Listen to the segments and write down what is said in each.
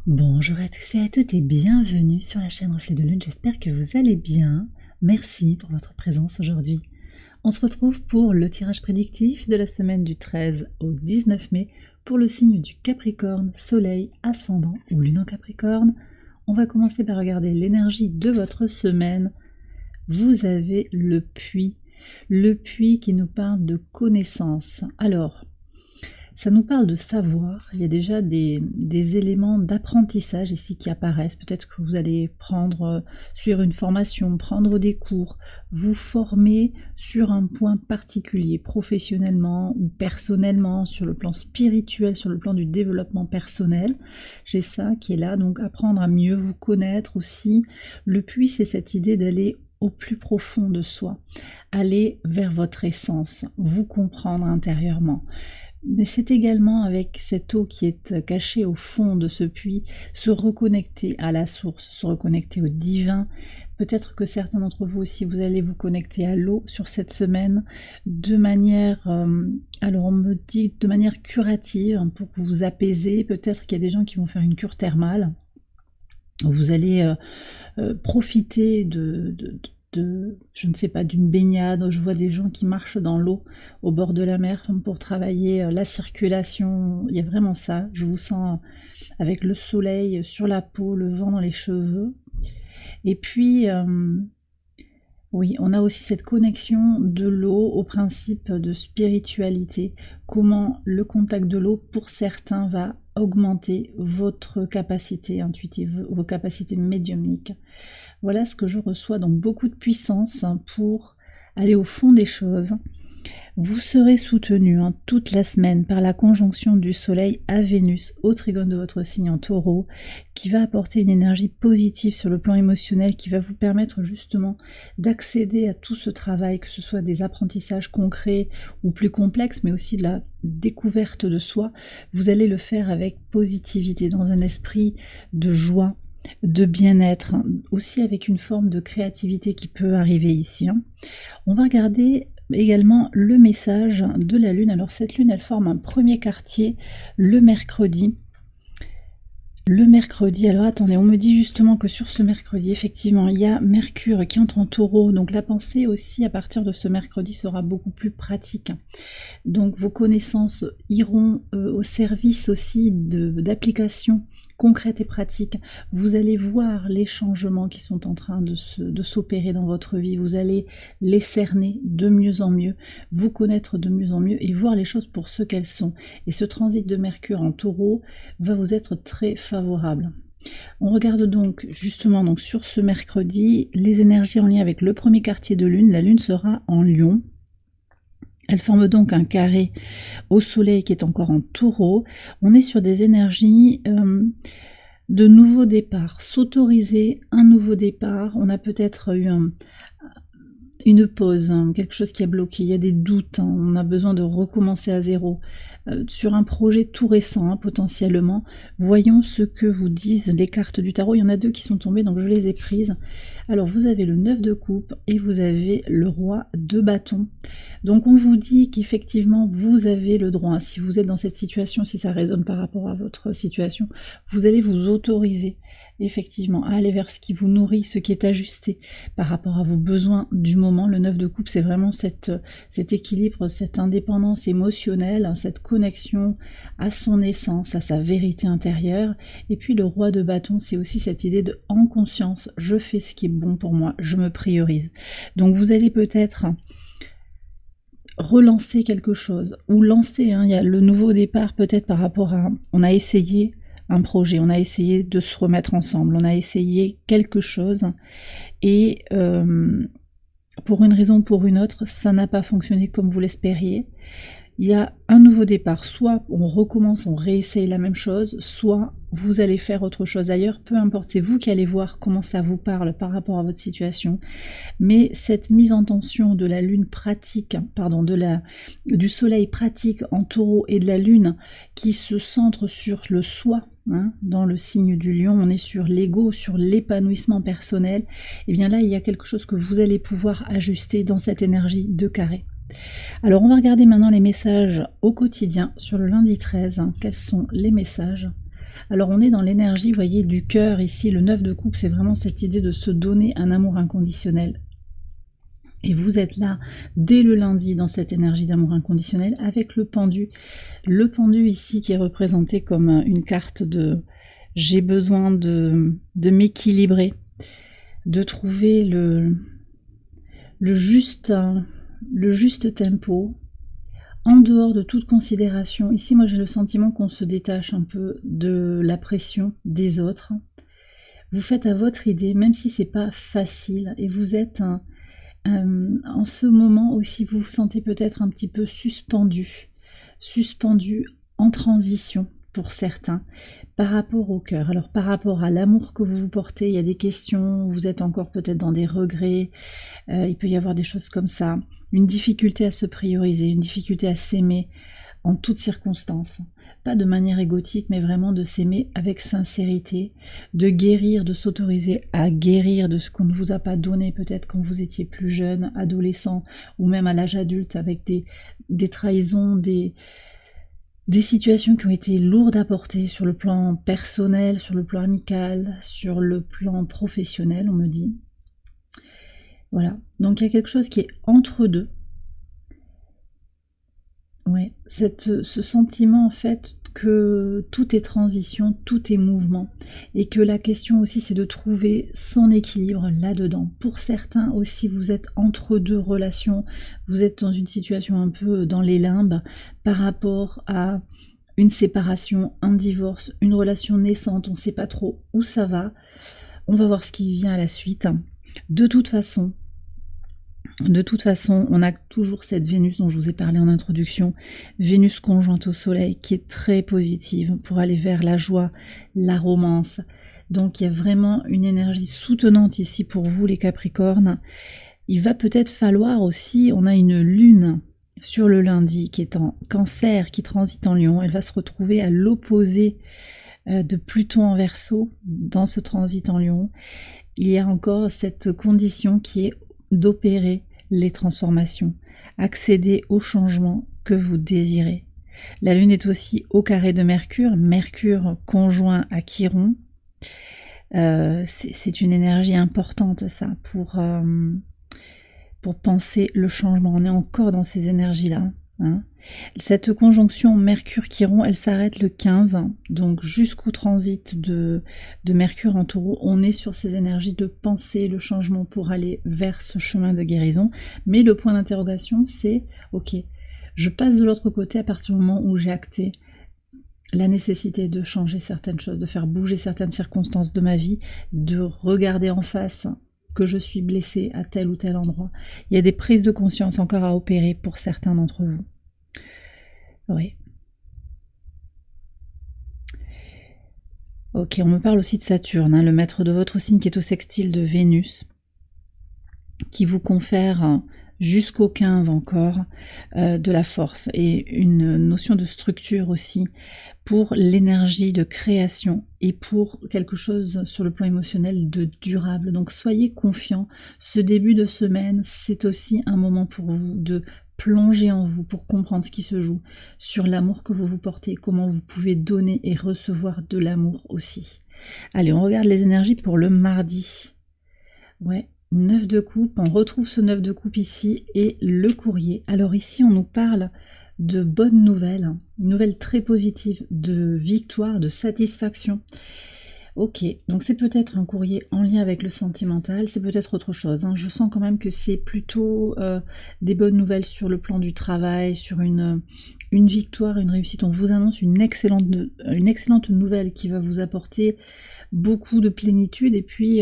Bonjour à tous et à toutes et bienvenue sur la chaîne Reflet de Lune, j'espère que vous allez bien. Merci pour votre présence aujourd'hui. On se retrouve pour le tirage prédictif de la semaine du 13 au 19 mai pour le signe du Capricorne, Soleil, Ascendant ou Lune en Capricorne. On va commencer par regarder l'énergie de votre semaine. Vous avez le puits qui nous parle de connaissance. Alors, ça nous parle de savoir, il y a déjà des éléments d'apprentissage ici qui apparaissent. Peut-être que vous allez suivre une formation, prendre des cours, vous former sur un point particulier, professionnellement ou personnellement, sur le plan spirituel, sur le plan du développement personnel. J'ai ça qui est là, donc apprendre à mieux vous connaître aussi. Le puits, c'est cette idée d'aller au plus profond de soi, aller vers votre essence, vous comprendre intérieurement. Mais c'est également avec cette eau qui est cachée au fond de ce puits, se reconnecter à la source, se reconnecter au divin. Peut-être que certains d'entre vous aussi, vous allez vous connecter à l'eau sur cette semaine de manière, alors on me dit de manière curative pour vous apaiser. Peut-être qu'il y a des gens qui vont faire une cure thermale. Vous allez profiter je ne sais pas, d'une baignade. Je vois des gens qui marchent dans l'eau au bord de la mer pour travailler la circulation. Il y a vraiment ça. Je vous sens avec le soleil sur la peau, le vent dans les cheveux. Et puis, oui, on a aussi cette connexion de l'eau au principe de spiritualité. Comment le contact de l'eau, pour certains, va augmenter votre capacité intuitive, vos capacités médiumniques. Voilà ce que je reçois, donc beaucoup de puissance pour aller au fond des choses. Vous serez soutenu toute la semaine par la conjonction du Soleil à Vénus au trigone de votre signe en Taureau, qui va apporter une énergie positive sur le plan émotionnel, qui va vous permettre justement d'accéder à tout ce travail, que ce soit des apprentissages concrets ou plus complexes, mais aussi de la découverte de soi. Vous allez le faire avec positivité, dans un esprit de joie, de bien-être, aussi avec une forme de créativité qui peut arriver ici. On va regarder également le message de la Lune. Alors cette Lune, elle forme un premier quartier le mercredi. Alors attendez, on me dit justement que sur ce mercredi, effectivement, il y a Mercure qui entre en Taureau, donc la pensée aussi à partir de ce mercredi sera beaucoup plus pratique. Donc vos connaissances iront au service aussi d'applications concrètes et pratiques. Vous allez voir les changements qui sont en train de s'opérer dans votre vie. Vous allez les cerner de mieux en mieux, vous connaître de mieux en mieux et voir les choses pour ce qu'elles sont. Et ce transit de Mercure en Taureau va vous être très favorable. On regarde donc justement sur ce mercredi les énergies en lien avec le premier quartier de Lune. La Lune sera en Lion. Elle forme donc un carré au Soleil qui est encore en Taureau. On est sur des énergies de nouveau départ, s'autoriser un nouveau départ. On a peut-être eu une pause, quelque chose qui a bloqué, il y a des doutes, on a besoin de recommencer à zéro. Sur un projet tout récent, potentiellement. Voyons ce que vous disent les cartes du tarot. Il y en a deux qui sont tombées, donc je les ai prises. Alors vous avez le 9 de coupe et vous avez le roi de bâton. Donc on vous dit qu'effectivement vous avez le droit, si vous êtes dans cette situation, si ça résonne par rapport à votre situation, vous allez vous autoriser effectivement à aller vers ce qui vous nourrit, ce qui est ajusté par rapport à vos besoins du moment. Le 9 de coupe, c'est vraiment cet équilibre, cette indépendance émotionnelle, cette connexion à son essence, à sa vérité intérieure. Et puis le roi de bâton, c'est aussi cette idée de en conscience, je fais ce qui est bon pour moi, je me priorise. Donc vous allez peut-être relancer quelque chose, ou lancer, il y a le nouveau départ peut-être par rapport à, on a essayé un projet, on a essayé de se remettre ensemble, on a essayé quelque chose et pour une raison ou pour une autre, ça n'a pas fonctionné comme vous l'espériez. Il y a un nouveau départ, soit on recommence, on réessaye la même chose, soit vous allez faire autre chose ailleurs, peu importe, c'est vous qui allez voir comment ça vous parle par rapport à votre situation. Mais cette mise en tension de la lune pratique, du soleil pratique en taureau et de la lune qui se centre sur le soi, dans le signe du lion, on est sur l'ego, sur l'épanouissement personnel, et bien là il y a quelque chose que vous allez pouvoir ajuster dans cette énergie de carré. Alors on va regarder maintenant les messages au quotidien sur le lundi 13. Quels sont les messages Alors on est dans l'énergie, vous voyez, du cœur ici. Le 9 de coupe, c'est vraiment cette idée de se donner un amour inconditionnel. Et vous êtes là dès le lundi dans cette énergie d'amour inconditionnel avec le pendu. Le pendu ici qui est représenté comme une carte de j'ai besoin de m'équilibrer, de trouver le juste tempo, en dehors de toute considération. Ici, moi j'ai le sentiment qu'on se détache un peu de la pression des autres. Vous faites à votre idée, même si c'est pas facile, et vous êtes en ce moment aussi, vous vous sentez peut-être un petit peu suspendu en transition pour certains, par rapport au cœur. Alors par rapport à l'amour que vous vous portez, il y a des questions, vous êtes encore peut-être dans des regrets, il peut y avoir des choses comme ça, une difficulté à se prioriser, une difficulté à s'aimer en toutes circonstances, pas de manière égotique, mais vraiment de s'aimer avec sincérité, de guérir, de s'autoriser à guérir de ce qu'on ne vous a pas donné peut-être quand vous étiez plus jeune, adolescent, ou même à l'âge adulte, avec des trahisons, des situations qui ont été lourdes à porter sur le plan personnel, sur le plan amical, sur le plan professionnel, on me dit. Voilà, donc il y a quelque chose qui est entre deux. Ouais, ce sentiment en fait que tout est transition, tout est mouvement, et que la question aussi c'est de trouver son équilibre là-dedans. Pour certains aussi, vous êtes entre deux relations, vous êtes dans une situation un peu dans les limbes par rapport à une séparation, un divorce, une relation naissante, on ne sait pas trop où ça va. On va voir ce qui vient à la suite. De toute façon, on a toujours cette Vénus dont je vous ai parlé en introduction, Vénus conjointe au Soleil, qui est très positive pour aller vers la joie, la romance. Donc il y a vraiment une énergie soutenante ici pour vous les Capricornes. Il va peut-être falloir aussi, on a une lune sur le lundi qui est en Cancer, qui transite en Lion. Elle va se retrouver à l'opposé de Pluton en Verseau dans ce transit en Lion. Il y a encore cette condition qui est d'opérer les transformations, accéder au changement que vous désirez. La Lune est aussi au carré de Mercure, Mercure conjoint à Chiron. C'est une énergie importante ça pour penser le changement. On est encore dans ces énergies-là. Hein. Cette conjonction Mercure-Chiron, elle s'arrête le 15, donc jusqu'au transit de Mercure en Taureau, on est sur ces énergies de penser le changement pour aller vers ce chemin de guérison. Mais le point d'interrogation, c'est, ok, je passe de l'autre côté à partir du moment où j'ai acté la nécessité de changer certaines choses, de faire bouger certaines circonstances de ma vie, de regarder en face que je suis blessée à tel ou tel endroit. Il y a des prises de conscience encore à opérer pour certains d'entre vous. Oui. Ok, on me parle aussi de Saturne, le maître de votre signe qui est au sextile de Vénus, qui vous confère jusqu'au 15 encore de la force et une notion de structure aussi pour l'énergie de création et pour quelque chose sur le plan émotionnel de durable. Donc soyez confiants, ce début de semaine, c'est aussi un moment pour vous de plonger en vous pour comprendre ce qui se joue, sur l'amour que vous vous portez, comment vous pouvez donner et recevoir de l'amour aussi. Allez, on regarde les énergies pour le mardi. Ouais, 9 de coupe, on retrouve ce 9 de coupe ici et le courrier. Alors ici, on nous parle de bonnes nouvelles, une nouvelle très positive, de victoire, de satisfaction. Ok, donc c'est peut-être un courrier en lien avec le sentimental, c'est peut-être autre chose. Je sens quand même que c'est plutôt des bonnes nouvelles sur le plan du travail, sur une victoire, une réussite. On vous annonce une excellente nouvelle qui va vous apporter beaucoup de plénitude et puis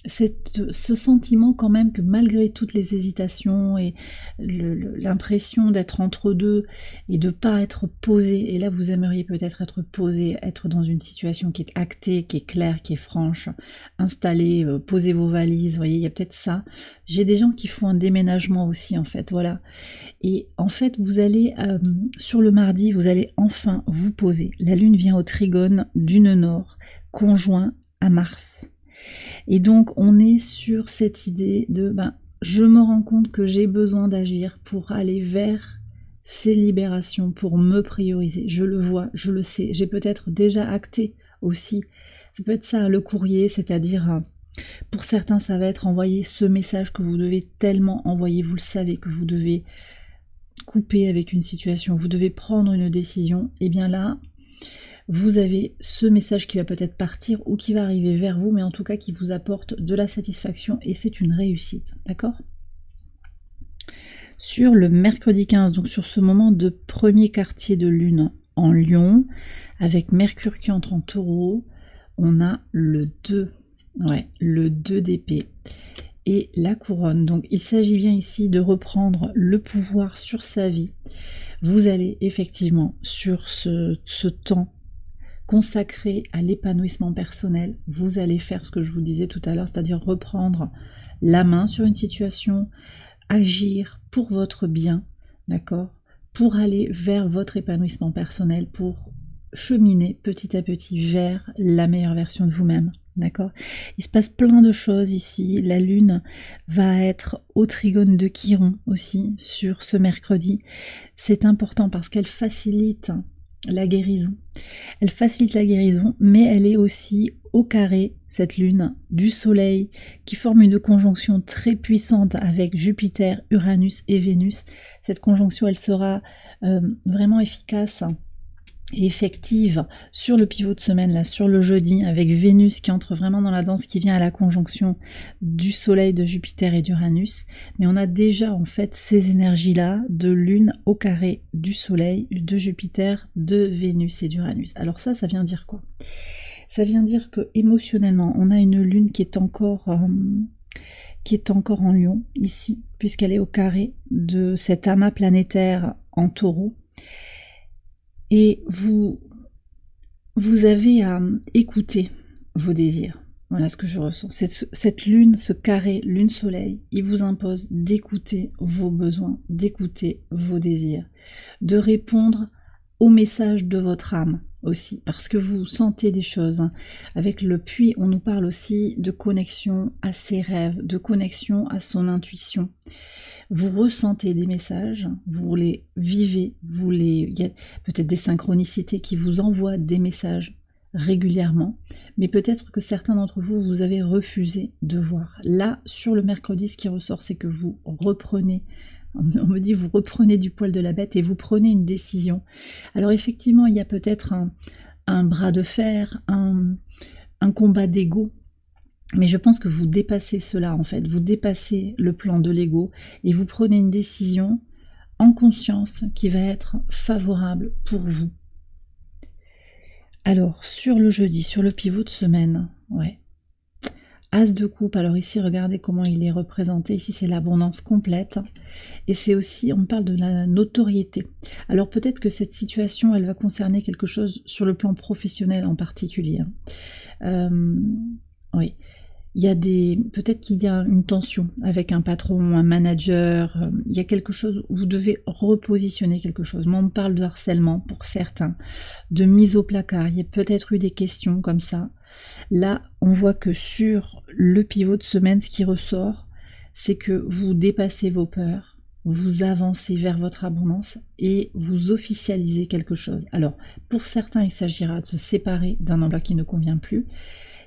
ce sentiment quand même que malgré toutes les hésitations et l'impression d'être entre deux et de ne pas être posé, et là vous aimeriez peut-être être posé, être dans une situation qui est actée, qui est claire, qui est franche, installée, posez vos valises, vous voyez, il y a peut-être ça. J'ai des gens qui font un déménagement aussi en fait, voilà. Et en fait vous allez, sur le mardi, vous allez enfin vous poser. La lune vient au trigone du nœud nord, conjoint à Mars. Et donc on est sur cette idée de je me rends compte que j'ai besoin d'agir pour aller vers ces libérations, pour me prioriser. Je le vois, je le sais, j'ai peut-être déjà acté aussi. Ça peut être ça, le courrier, c'est-à-dire, pour certains, ça va être envoyer ce message que vous devez tellement envoyer, vous le savez, que vous devez couper avec une situation, vous devez prendre une décision, et bien là, vous avez ce message qui va peut-être partir ou qui va arriver vers vous, mais en tout cas qui vous apporte de la satisfaction et c'est une réussite, d'accord? Sur le mercredi 15, donc sur ce moment de premier quartier de lune en Lion, avec Mercure qui entre en Taureau, on a le 2, le 2 d'épée et la couronne. Donc il s'agit bien ici de reprendre le pouvoir sur sa vie. Vous allez effectivement sur ce temps consacré à l'épanouissement personnel, vous allez faire ce que je vous disais tout à l'heure, c'est-à-dire reprendre la main sur une situation, agir pour votre bien, d'accord, pour aller vers votre épanouissement personnel, pour cheminer petit à petit vers la meilleure version de vous-même, d'accord. Il se passe plein de choses ici. La lune va être au trigone de Chiron aussi sur ce mercredi. C'est important parce qu'elle facilite la guérison. Elle facilite la guérison, mais elle est aussi au carré, cette lune, du soleil, qui forme une conjonction très puissante avec Jupiter, Uranus et Vénus. Cette conjonction, elle sera vraiment efficace et effective sur le pivot de semaine, là, sur le jeudi, avec Vénus qui entre vraiment dans la danse, qui vient à la conjonction du soleil, de Jupiter et d'Uranus. Mais on a déjà en fait ces énergies-là de lune au carré du soleil, de Jupiter, de Vénus et d'Uranus. Alors ça vient dire quoi? Ça vient dire que émotionnellement, on a une lune qui est encore en Lion, ici, puisqu'elle est au carré de cet amas planétaire en Taureau. Et vous avez à écouter vos désirs. Voilà ce que je ressens. Cette lune, ce carré lune-soleil, il vous impose d'écouter vos besoins, d'écouter vos désirs, de répondre au message de votre âme aussi, parce que vous sentez des choses. Avec le puits, on nous parle aussi de connexion à ses rêves, de connexion à son intuition. Vous ressentez des messages, vous les vivez, il y a peut-être des synchronicités qui vous envoient des messages régulièrement, mais peut-être que certains d'entre vous, vous avez refusé de voir. Là, sur le mercredi, ce qui ressort, c'est que vous reprenez, on me dit, vous reprenez du poil de la bête et vous prenez une décision. Alors effectivement, il y a peut-être un bras de fer, un combat d'ego, mais je pense que vous dépassez cela en fait, vous dépassez le plan de l'ego et vous prenez une décision en conscience qui va être favorable pour vous. Alors sur le jeudi, sur le pivot de semaine, As de coupe, alors ici regardez comment il est représenté, ici c'est l'abondance complète et c'est aussi, on parle de la notoriété. Alors peut-être que cette situation elle va concerner quelque chose sur le plan professionnel en particulier. Oui. Il y a peut-être qu'il y a une tension avec un patron, un manager, il y a quelque chose où vous devez repositionner quelque chose. Moi, on me parle de harcèlement pour certains, de mise au placard, il y a peut-être eu des questions comme ça. Là, on voit que sur le pivot de semaine, ce qui ressort, c'est que vous dépassez vos peurs, vous avancez vers votre abondance et vous officialisez quelque chose. Alors, pour certains, il s'agira de se séparer d'un emploi qui ne convient plus.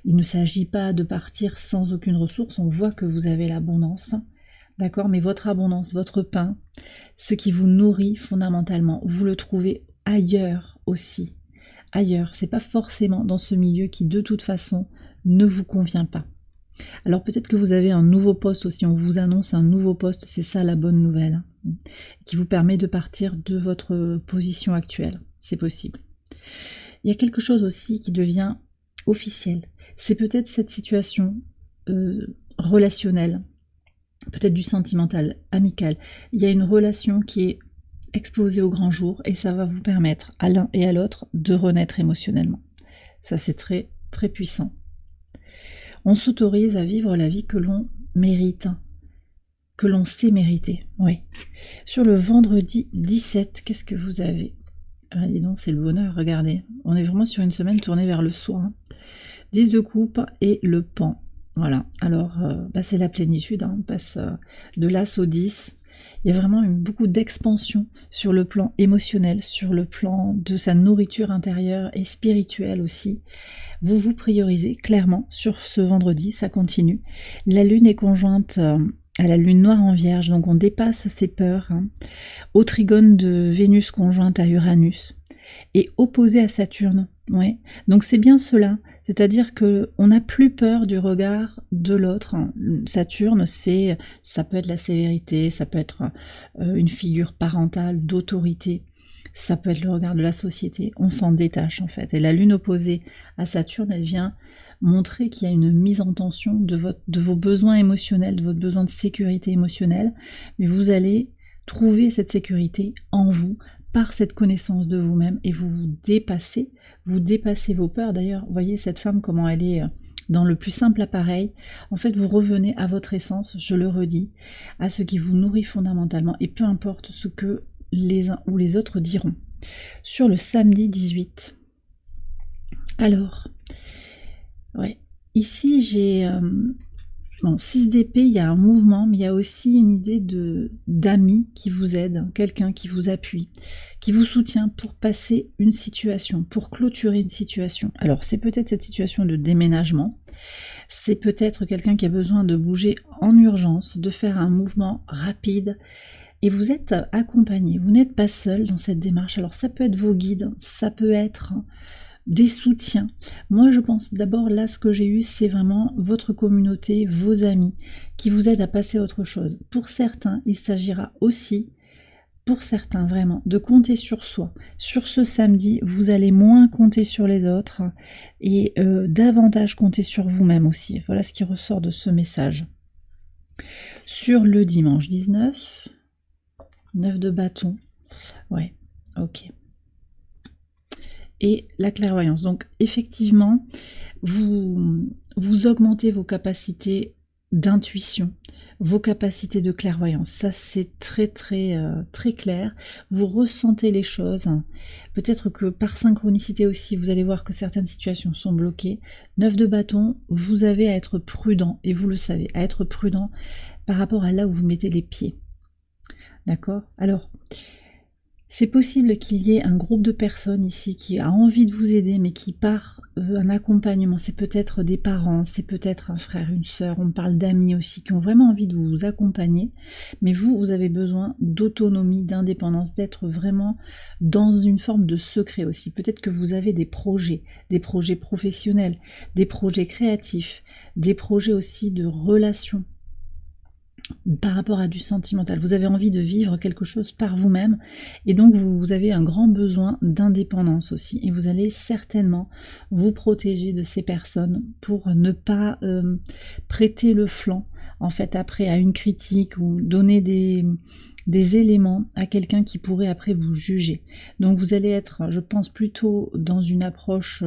Il ne s'agit pas de partir sans aucune ressource, on voit que vous avez l'abondance, d'accord, mais votre abondance, votre pain, ce qui vous nourrit fondamentalement, vous le trouvez ailleurs aussi. Ailleurs, c'est pas forcément dans ce milieu qui de toute façon ne vous convient pas. Alors peut-être que vous avez un nouveau poste aussi, on vous annonce un nouveau poste, c'est ça la bonne nouvelle, qui vous permet de partir de votre position actuelle, c'est possible. Il y a quelque chose aussi qui devient officiel. C'est peut-être cette situation relationnelle, peut-être du sentimental, amical. Il y a une relation qui est exposée au grand jour et ça va vous permettre à l'un et à l'autre de renaître émotionnellement. Ça, c'est très, très puissant. On s'autorise à vivre la vie que l'on mérite, que l'on sait mériter. Oui. Sur le vendredi 17, qu'est-ce que vous avez ? Ah, dis donc, c'est le bonheur, regardez. On est vraiment sur une semaine tournée vers le soi. 10 de coupe et le pan. Voilà. Alors, c'est la plénitude. On passe de l'as au 10. Il y a vraiment beaucoup d'expansion sur le plan émotionnel, sur le plan de sa nourriture intérieure et spirituelle aussi. Vous vous priorisez clairement sur ce vendredi, ça continue. La lune est conjointe à la lune noire en Vierge, donc on dépasse ses peurs, au trigone de Vénus conjointe à Uranus et opposé à Saturne. Ouais. Donc c'est bien cela, c'est-à-dire que on n'a plus peur du regard de l'autre. Saturne, ça peut être la sévérité, ça peut être une figure parentale d'autorité, ça peut être le regard de la société. On s'en détache en fait. Et la lune opposée à Saturne, elle vient montrer qu'il y a une mise en tension de vos besoins émotionnels, de votre besoin de sécurité émotionnelle, mais vous allez trouver cette sécurité en vous par cette connaissance de vous-même et vous dépassez vos peurs. D'ailleurs, voyez cette femme, comment elle est dans le plus simple appareil. En fait, vous revenez à votre essence, je le redis, à ce qui vous nourrit fondamentalement, et peu importe ce que les uns ou les autres diront. Sur le samedi 18, alors, ouais, ici j'ai 6 d'épée, il y a un mouvement, mais il y a aussi une idée d'amis qui vous aide, quelqu'un qui vous appuie, qui vous soutient pour passer une situation, pour clôturer une situation. Alors c'est peut-être cette situation de déménagement, c'est peut-être quelqu'un qui a besoin de bouger en urgence, de faire un mouvement rapide, et vous êtes accompagné, vous n'êtes pas seul dans cette démarche. Alors ça peut être vos guides, ça peut être des soutiens. Moi je pense d'abord là, ce que j'ai eu, c'est vraiment votre communauté, vos amis qui vous aident à passer à autre chose. Pour certains, il s'agira aussi, pour certains vraiment, de compter sur soi. Sur ce samedi, vous allez moins compter sur les autres et davantage compter sur vous-même aussi. Voilà ce qui ressort de ce message. Sur le dimanche 19, 9 de bâton, ouais, ok. Et la clairvoyance. Donc effectivement, vous augmentez vos capacités d'intuition, vos capacités de clairvoyance. Ça c'est très clair. Vous ressentez les choses. Peut-être que par synchronicité aussi, vous allez voir que certaines situations sont bloquées. 9 de bâton, vous avez à être prudent, et vous le savez, à être prudent par rapport à là où vous mettez les pieds. D'accord ? Alors, c'est possible qu'il y ait un groupe de personnes ici qui a envie de vous aider, mais qui part un accompagnement. C'est peut-être des parents, c'est peut-être un frère, une sœur. On parle d'amis aussi qui ont vraiment envie de vous accompagner. Mais vous avez besoin d'autonomie, d'indépendance, d'être vraiment dans une forme de secret aussi. Peut-être que vous avez des projets professionnels, des projets créatifs, des projets aussi de relations. Par rapport à du sentimental, vous avez envie de vivre quelque chose par vous-même et donc vous avez un grand besoin d'indépendance aussi, et vous allez certainement vous protéger de ces personnes pour ne pas prêter le flanc en fait après à une critique ou donner des éléments à quelqu'un qui pourrait après vous juger. Donc vous allez être, je pense, plutôt dans une approche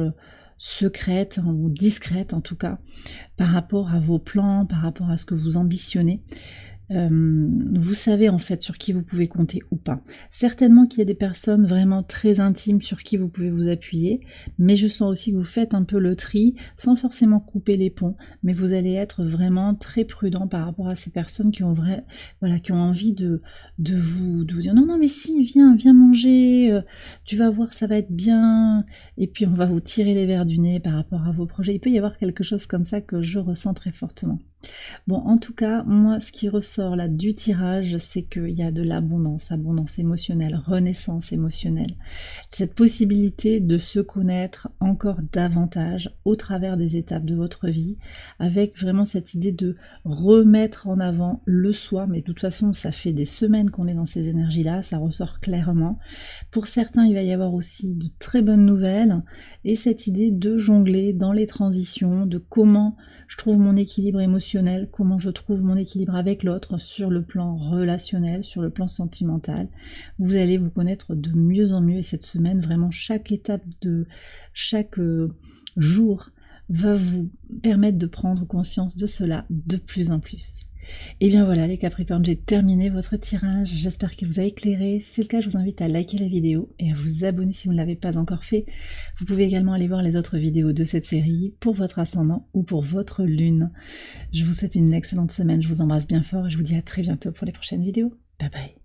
secrète ou discrète en tout cas, par rapport à vos plans, par rapport à ce que vous ambitionnez. Vous savez en fait sur qui vous pouvez compter ou pas. Certainement qu'il y a des personnes vraiment très intimes sur qui vous pouvez vous appuyer, mais je sens aussi que vous faites un peu le tri, sans forcément couper les ponts, mais vous allez être vraiment très prudent par rapport à ces personnes qui ont qui ont envie de vous dire non mais si, viens manger, tu vas voir, ça va être bien, et puis on va vous tirer les verres du nez par rapport à vos projets. Il peut y avoir quelque chose comme ça que je ressens très fortement. Bon, en tout cas, moi, ce qui ressort là du tirage, c'est qu'il y a de l'abondance, abondance émotionnelle, renaissance émotionnelle. Cette possibilité de se connaître encore davantage au travers des étapes de votre vie, avec vraiment cette idée de remettre en avant le soi, mais de toute façon, ça fait des semaines qu'on est dans ces énergies-là, ça ressort clairement. Pour certains, il va y avoir aussi de très bonnes nouvelles, et cette idée de jongler dans les transitions, de comment je trouve mon équilibre émotionnel, comment je trouve mon équilibre avec l'autre sur le plan relationnel, sur le plan sentimental. Vous allez vous connaître de mieux en mieux, et cette semaine, vraiment, chaque étape de chaque jour va vous permettre de prendre conscience de cela de plus en plus. Et bien voilà les Capricornes, j'ai terminé votre tirage, j'espère qu'il vous a éclairé. Si c'est le cas, je vous invite à liker la vidéo et à vous abonner si vous ne l'avez pas encore fait. Vous pouvez également aller voir les autres vidéos de cette série pour votre ascendant ou pour votre lune. Je vous souhaite une excellente semaine, je vous embrasse bien fort et je vous dis à très bientôt pour les prochaines vidéos. Bye bye.